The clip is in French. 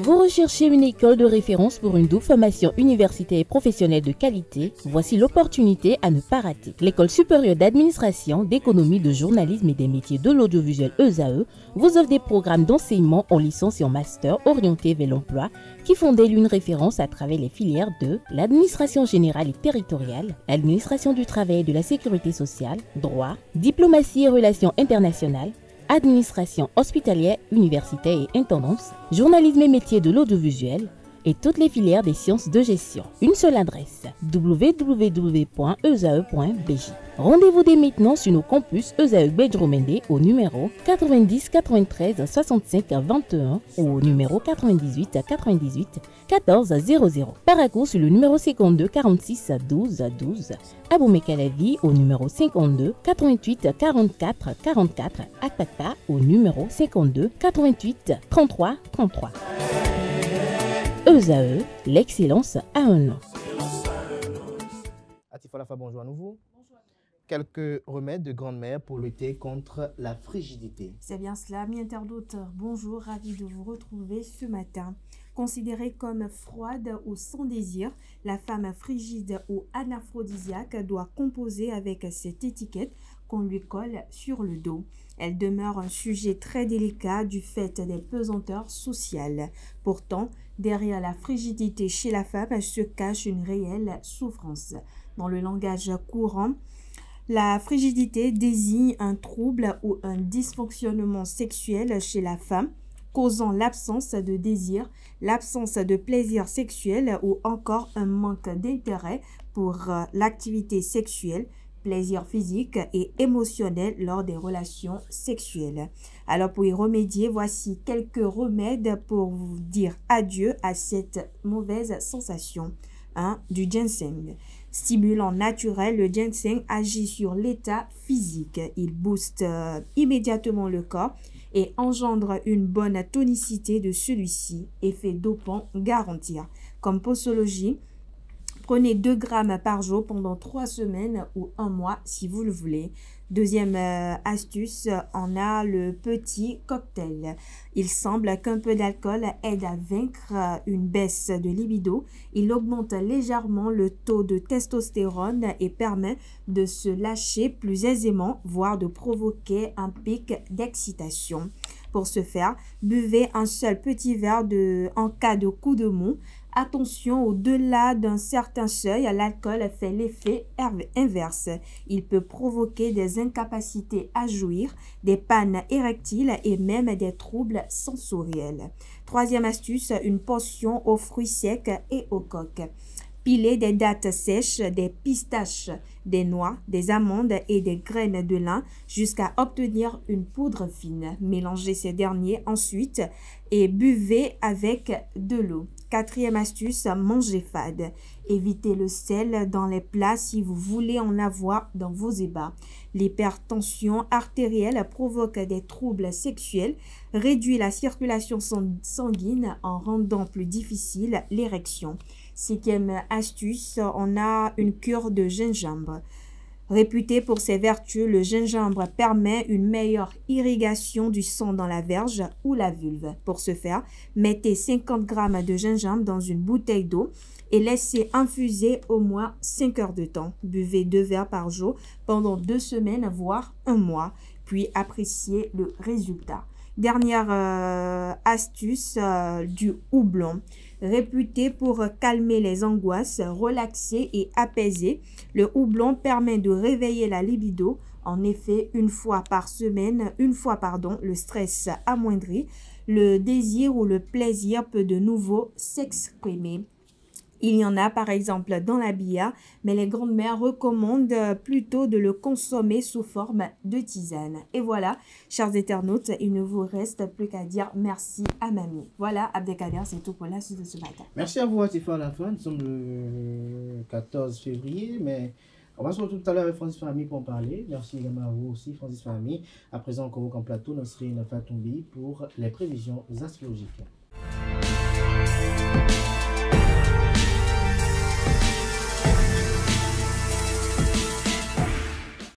Vous recherchez une école de référence pour une double formation universitaire et professionnelle de qualité? Voici l'opportunité à ne pas rater. L'École supérieure d'administration, d'économie, de journalisme et des métiers de l'audiovisuel ESAE vous offre des programmes d'enseignement en licence et en master orientés vers l'emploi qui font d'elle une référence à travers les filières de l'administration générale et territoriale, l'administration du travail et de la sécurité sociale, droit, diplomatie et relations internationales, administration hospitalière, universitaire et intendance, journalisme et métiers de l'audiovisuel et toutes les filières des sciences de gestion. Une seule adresse, www.esae.bj. Rendez-vous dès maintenant sur nos campus ESAE Bedjromende au numéro 90 93 65 21 ou au numéro 98 98 14 00. Paracourt sur le numéro 52 46 12 12. Aboumé-Calavi au numéro 52 88 44 44. Akpakpa au numéro 52 88 33 33. ESAE, l'excellence a un nom. Atifalafa, bonjour à nouveau. Quelques remèdes de grand-mère pour lutter contre la frigidité. C'est bien cela, amis internautes. Bonjour, ravi de vous retrouver ce matin. Considérée comme froide ou sans désir, la femme frigide ou anaphrodisiaque doit composer avec cette étiquette qu'on lui colle sur le dos. Elle demeure un sujet très délicat du fait des pesanteurs sociales. Pourtant, derrière la frigidité chez la femme se cache une réelle souffrance. Dans le langage courant, la frigidité désigne un trouble ou un dysfonctionnement sexuel chez la femme, causant l'absence de désir, l'absence de plaisir sexuel ou encore un manque d'intérêt pour l'activité sexuelle, plaisir physique et émotionnel lors des relations sexuelles. Alors pour y remédier, voici quelques remèdes pour vous dire adieu à cette mauvaise sensation. 1. Du ginseng. Stimulant naturel, le ginseng agit sur l'état physique. Il booste immédiatement le corps et engendre une bonne tonicité de celui-ci. Effet dopant garanti. Comme posologie, prenez 2 grammes par jour pendant 3 semaines ou 1 mois si vous le voulez. Deuxième astuce, on a le petit cocktail. Il semble qu'un peu d'alcool aide à vaincre une baisse de libido. Il augmente légèrement le taux de testostérone et permet de se lâcher plus aisément, voire de provoquer un pic d'excitation. Pour ce faire, buvez un seul petit verre en cas de coup de mou. Attention, au-delà d'un certain seuil, l'alcool fait l'effet inverse. Il peut provoquer des incapacités à jouir, des pannes érectiles et même des troubles sensoriels. Troisième astuce, une potion aux fruits secs et aux coques. Pilez des dattes sèches, des pistaches, des noix, des amandes et des graines de lin jusqu'à obtenir une poudre fine. Mélangez ces derniers ensuite et buvez avec de l'eau. Quatrième astuce, mangez fade. Évitez le sel dans les plats si vous voulez en avoir dans vos ébats. L'hypertension artérielle provoque des troubles sexuels, réduit la circulation sanguine en rendant plus difficile l'érection. Cinquième astuce, on a une cure de gingembre. Réputé pour ses vertus, le gingembre permet une meilleure irrigation du sang dans la verge ou la vulve. Pour ce faire, mettez 50 g de gingembre dans une bouteille d'eau et laissez infuser au moins 5 heures de temps. Buvez 2 verres par jour pendant 2 semaines, voire 1 mois, puis appréciez le résultat. Dernière astuce, du houblon. Réputé pour calmer les angoisses, relaxer et apaiser, le houblon permet de réveiller la libido. En effet, une fois par semaine, le stress amoindri, le désir ou le plaisir peut de nouveau s'exprimer. Il y en a par exemple dans la bia, mais les grandes-mères recommandent plutôt de le consommer sous forme de tisane. Et voilà, chers internautes, il ne vous reste plus qu'à dire merci à mamie. Voilà, Abdelkader, c'est tout pour la suite de ce matin. Merci à vous, Atifa, à la fin. Nous sommes le 14 février, mais on va se retrouver tout à l'heure avec Francis Fahmy pour en parler. Merci également à vous aussi, Francis Fahmy. À présent, on convoque en plateau Nasrine Fatoumbi pour les prévisions astrologiques.